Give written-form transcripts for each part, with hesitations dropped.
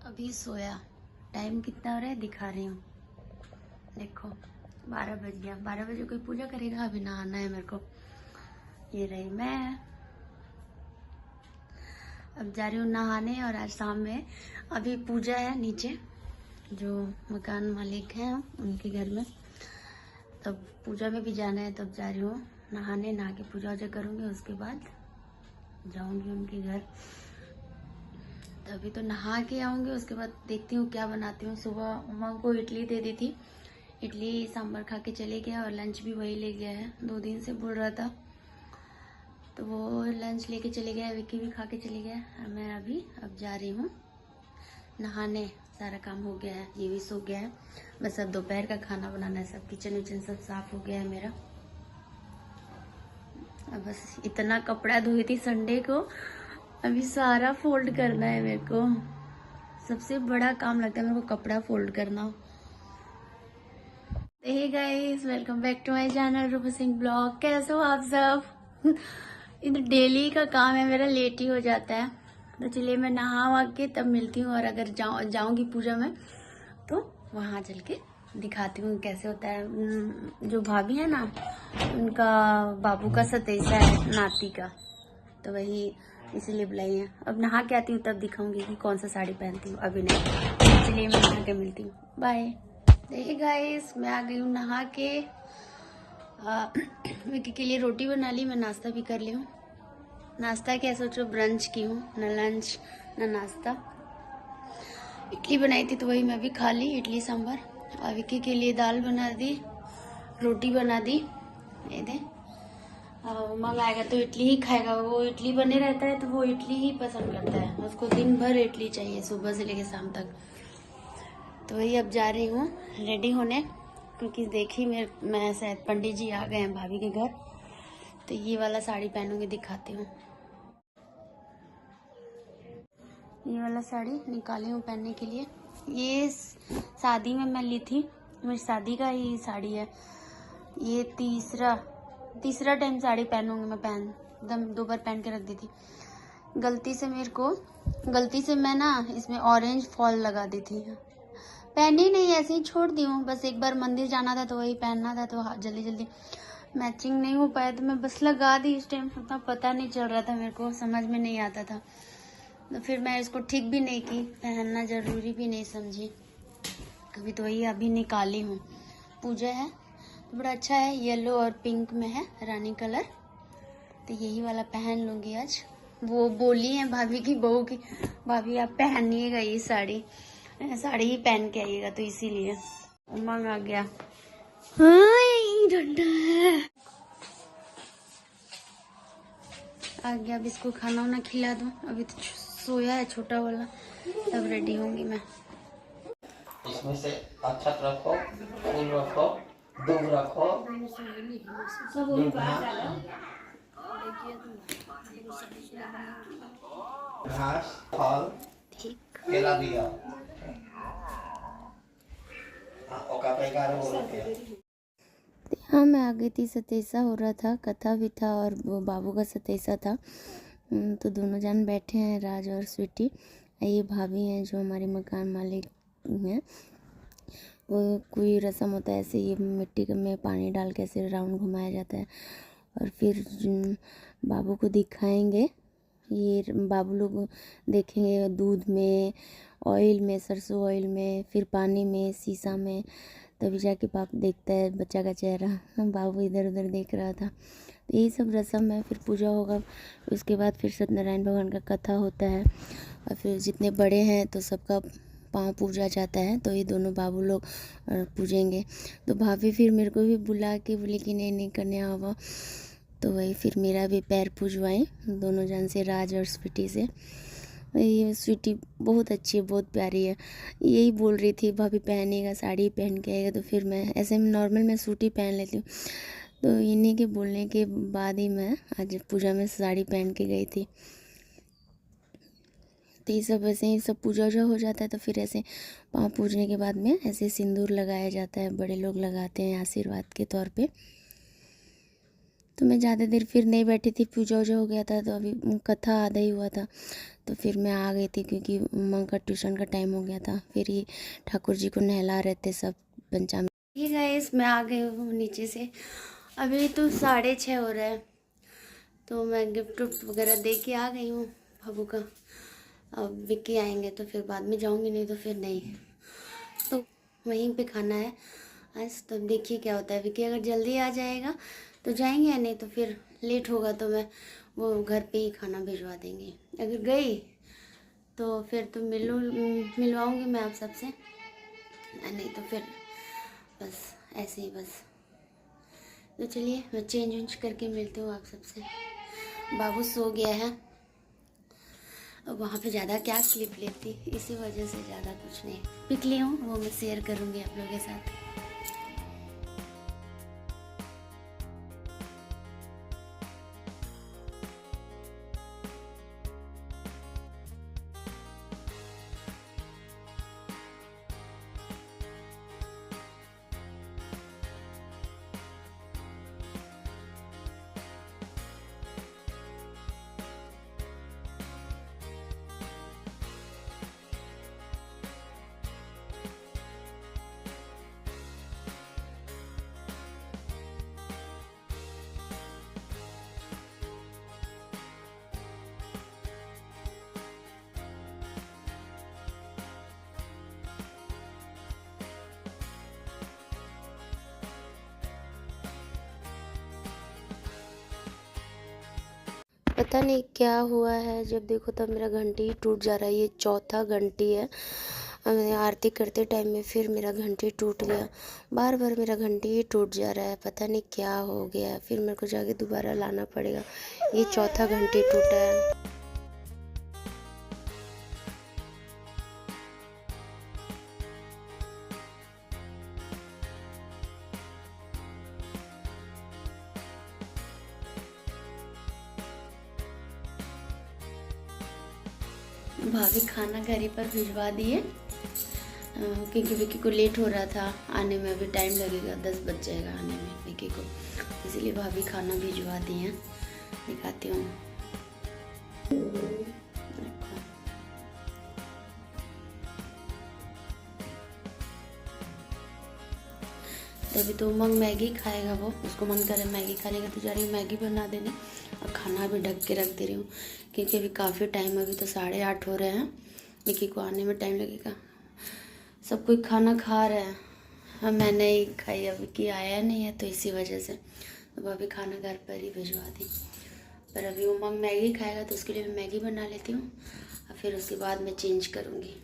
अभी सोया। टाइम कितना हो रहा है दिखा रही हूँ, देखो 12 बज गया। 12 बजे कोई पूजा करेगा? अभी नहाना है मेरे को। ये रही मैं, अब जा रही हूँ नहाने। और आज शाम में अभी पूजा है नीचे, जो मकान मालिक हैं उनके घर में, तब पूजा में भी जाना है। तब जा रही हूँ नहाने, नहा के पूजा वूजा करूँगी, उसके बाद जाऊँगी उनके घर। अभी तो नहा के आऊँगी, उसके बाद देखती हूँ क्या बनाती हूँ। सुबह उमंग को इडली दे दी थी, इडली सांभर खा के चले गया और लंच भी वही ले गया है। 2 दिन से बोल रहा था, तो वो लंच लेके चले गया, विक्की भी खा के चले गया। मैं अब जा रही हूँ नहाने। सारा काम हो गया है, ये भी सो गया है, बस अब दोपहर का खाना बनाना है। सब किचन विचन सब साफ हो गया है मेरा। अब बस इतना कपड़ा धोई थी संडे को, अभी सारा फोल्ड करना है मेरे को। सबसे बड़ा काम लगता है मेरे को कपड़ा फोल्ड करना। Hey guys, welcome back to my channel Rupa Singh blog. कैसे हो आप सब? इधर डेली का काम है मेरा, लेट ही हो जाता है। तो चलिए मैं नहा वहा के तब मिलती हूँ। और अगर जाऊंगी पूजा में तो वहाँ चल के दिखाती हूँ कैसे होता है। जो भाभी है ना, उनका बाबू का सतेसा है, नाती का, तो वही इसीलिए बुलाई है। अब नहा के आती हूँ तब दिखाऊंगी कि कौन सा साड़ी पहनती हूँ, अभी नहीं। इसलिए मैं नहा के मिलती हूँ, बाय। देखिए गाइस, मैं आ गई हूँ नहा के। विक्की के लिए रोटी बना ली, मैं नाश्ता भी कर ली हूँ। नाश्ता क्या सोचो, ब्रंच की हूँ, न लंच न नाश्ता। इडली बनाई थी तो वही मैं भी खा ली, इडली सांभर। और विक्की के लिए दाल बना दी, रोटी बना दी। ये दे, उमंग आएगा तो इडली ही खाएगा। वो इडली बने रहता है तो वो इडली ही पसंद करता है, उसको दिन भर इडली चाहिए, सुबह से लेकर शाम तक। तो वही अब जा रही हूँ रेडी होने, क्योंकि देखी मैं शायद पंडित जी आ गए हैं भाभी के घर। तो ये वाला साड़ी पहनूंगी, दिखाती हूँ। ये वाला साड़ी निकाली हूँ पहनने के लिए। ये शादी में मैं ली थी, मेरी शादी का ही साड़ी है। ये तीसरा टाइम साड़ी पहनूंगी मैं। एकदम 2 बार पहन के रख दी थी। गलती से मैं ना इसमें ऑरेंज फॉल लगा दी थी, पहनी नहीं, ऐसे ही छोड़ दी हूँ। बस एक बार मंदिर जाना था तो वही पहनना था, तो जल्दी मैचिंग नहीं हो पाया तो मैं बस लगा दी। इस टाइम उतना पता नहीं चल रहा था, मेरे को समझ में नहीं आता था, तो फिर मैं इसको ठीक भी नहीं की, पहनना जरूरी भी नहीं समझी कभी। तो वही अभी निकाली हूँ। पूजा है तो बड़ा अच्छा है, येलो और पिंक में है, रानी कलर। तो यही वाला पहन लूँगी आज। वो बोली है भाभी की बहू की, भाभी आप पहनिएगा ये साड़ी ही पहन के आइएगा, तो इसीलिए। उमंग आ गया, ठंडा है। आ गया, अब इसको खाना वाना खिला दूँ। अभी तो सोया है छोटा वाला, तब रेडी होंगी मैं। इसमें से अच्छा रखो, फूल रखो, दूध रखो, घास, फल, केला दिया। ओका पे 11 रुपया। हाँ, मैं आ गई थी, सतेसा हो रहा था, कथा भी था और वो बाबू का सतेसा था। तो दोनों जन बैठे हैं, राज और स्वीटी। ये भाभी हैं जो हमारे मकान मालिक हैं। वो कोई रस्म होता है ऐसे, ये मिट्टी में पानी डाल के ऐसे राउंड घुमाया जाता है, और फिर बाबू को दिखाएंगे। ये बाबू लोग देखेंगे दूध में, ऑयल में, सरसों ऑयल में, फिर पानी में, शीशा में, तभी जाके बाप देखता है बच्चा का चेहरा। बाबू इधर उधर देख रहा था। तो यही सब रस्म है। फिर पूजा होगा, उसके बाद फिर सत्यनारायण भगवान का कथा होता है, और फिर जितने बड़े हैं तो सबका पाँव पूजा जाता है। तो ये दोनों बाबू लोग पूजेंगे। तो भाभी फिर मेरे को भी बुला के बोली कि नहीं करने होगा, तो वही फिर मेरा भी पैर पूजवाएं दोनों जन से, राज और स्वीटी से। ये स्वीटी बहुत अच्छी है, बहुत प्यारी है। यही बोल रही थी भाभी पहनेगा, साड़ी पहन के आएगा। तो फिर मैं ऐसे नॉर्मल मैं सूट ही पहन लेती हूँ। तो इन्हीं के बोलने के बाद ही मैं आज पूजा में साड़ी पहन के गई थी। तो ये सब ऐसे ही सब पूजा वूजा हो जाता है। तो फिर ऐसे पाँव पूजने के बाद में ऐसे सिंदूर लगाया जाता है, बड़े लोग लगाते हैं आशीर्वाद के तौर पे। तो मैं ज़्यादा देर फिर नहीं बैठी थी, पूजा वूजा हो गया था, तो अभी कथा आधा ही हुआ था, तो फिर मैं आ गई थी क्योंकि उमंग का ट्यूशन का टाइम हो गया था। फिर ही ठाकुर जी को नहला रहे थे सब पंचामृत। ठीक है गाइस, मैं आ गई हूँ नीचे से, अभी तो 6:30 हो रहा है, तो मैं गिफ्ट वगैरह दे के आ गई हूँ बाबू का। अब विक्की आएंगे तो फिर बाद में जाऊँगी, नहीं तो फिर नहीं, तो वहीं पे खाना है आज। तो देखिए क्या होता है, विक्की अगर जल्दी आ जाएगा तो जाएंगे, या नहीं तो फिर लेट होगा तो मैं वो घर पे ही खाना भिजवा देंगे। अगर गई तो फिर तो मिलवाऊँगी मैं आप सबसे, नहीं तो फिर बस ऐसे ही बस। तो चलिए मैं चेंज वेंज करके मिलती हूँ आप सबसे। बाबू सो गया है, अब वहाँ पे ज़्यादा क्या क्लिप लेती, इसी वजह से ज़्यादा कुछ नहीं पिक ली हूँ, वो मैं शेयर करूँगी आप लोगों के साथ। पता नहीं क्या हुआ है, जब देखो तब मेरा घंटी ही टूट जा रहा है। ये चौथा घंटी है, मैंने आरती करते टाइम में फिर मेरा घंटी टूट गया। बार बार मेरा घंटी ही टूट जा रहा है, पता नहीं क्या हो गया, फिर मेरे को जाके दोबारा लाना पड़ेगा। ये चौथा घंटी टूटा है। भाभी खाना घर ही पर भिजवा दिए, क्योंकि विक्की को लेट हो रहा था आने में, अभी टाइम लगेगा, 10 बज जाएगा आने में विक्की को, इसीलिए भाभी खाना भिजवा दी हैं। दिखाती हूँ, तभी तो उमंग मैगी खाएगा, वो उसको मन करे मैगी खाने का, तो जा रही हूँ मैगी बना देने और खाना भी ढक के रख दे रही हूँ, क्योंकि अभी काफ़ी टाइम, अभी तो 8:30 हो रहे हैं, विक्की को आने में टाइम लगेगा। सब कोई खाना खा रहे हैं, हाँ मैंने ही खाई, अब विक्की आया नहीं है तो इसी वजह से अब अभी खाना घर पर ही भिजवा दी। पर अभी उमंग मैगी खाएगा तो उसके लिए मैं मैगी बना लेती हूँ और फिर उसके बाद मैं चेंज करूँगी।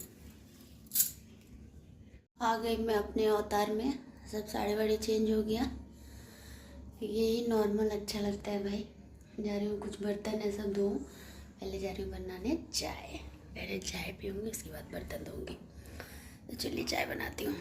आ गई मैं अपने अवतार में, सब साड़ी वाड़ी चेंज हो गया, यही नॉर्मल अच्छा लगता है भाई। जा रही हूँ, कुछ बर्तन है सब धोऊँ, पहले जा रही हूँ बनाने चाय, पहले चाय पीऊँगी उसके बाद बर्तन धोऊँगी। तो चलिए चाय बनाती हूँ।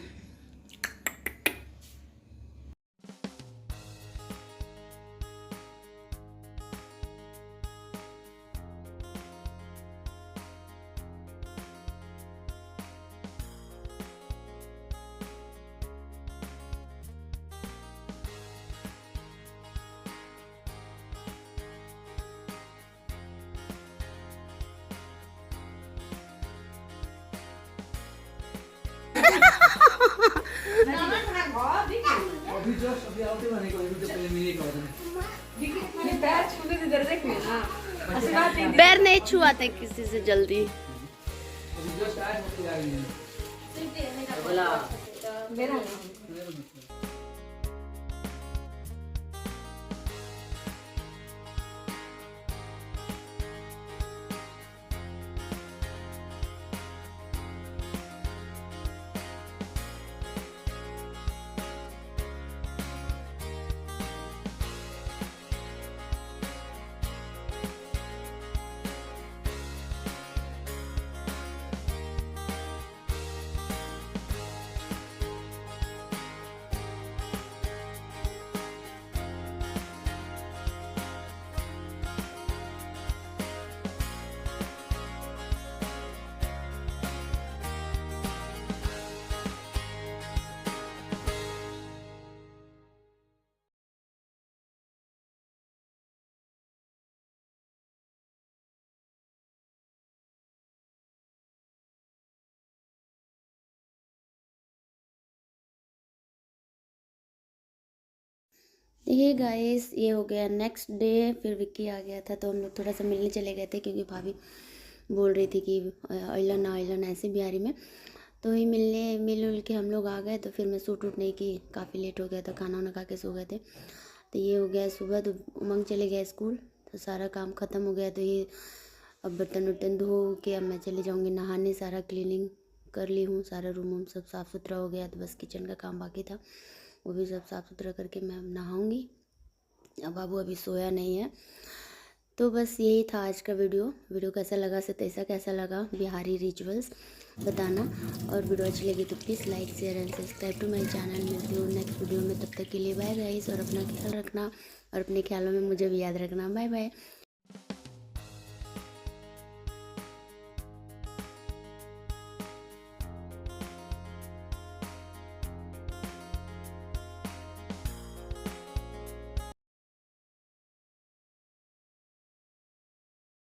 पैर नहीं छुआते किसी से जल्दी। देखिए गाइस, ये हो गया नेक्स्ट डे। फिर विक्की आ गया था तो हम लोग थोड़ा सा मिलने चले गए थे, क्योंकि भाभी बोल रही थी कि आइलन ऐसे बिहारी में। तो ही मिल उल के हम लोग आ गए। तो फिर मैं सूट वूट नहीं की, काफ़ी लेट हो गया था, खाना वाना खा के सो गए थे। तो ये हो गया सुबह। तो उमंग चले गया स्कूल, तो सारा काम ख़त्म हो गया। तो ये अब बर्तन वर्तन धो के अब मैं चली जाऊँगी नहाने। सारा क्लीनिंग कर ली हूँ, सारा रूम वूम सब साफ़ सुथरा हो गया। तो बस किचन का काम बाकी था, वो भी सब साफ़ सुथरा करके मैं अब नहाऊँगी। अब बाबू अभी सोया नहीं है। तो बस यही था आज का वीडियो कैसा लगा, सतैसा कैसा लगा, बिहारी रिचुअल्स बताना। और वीडियो अच्छी लगी तो please like share and subscribe to my channel. मिलती हूँ नेक्स्ट वीडियो में, तब तक के लिए बाय गाइस। और अपना ख्याल रखना, और अपने ख्यालों में मुझे भी याद रखना। Bye bye.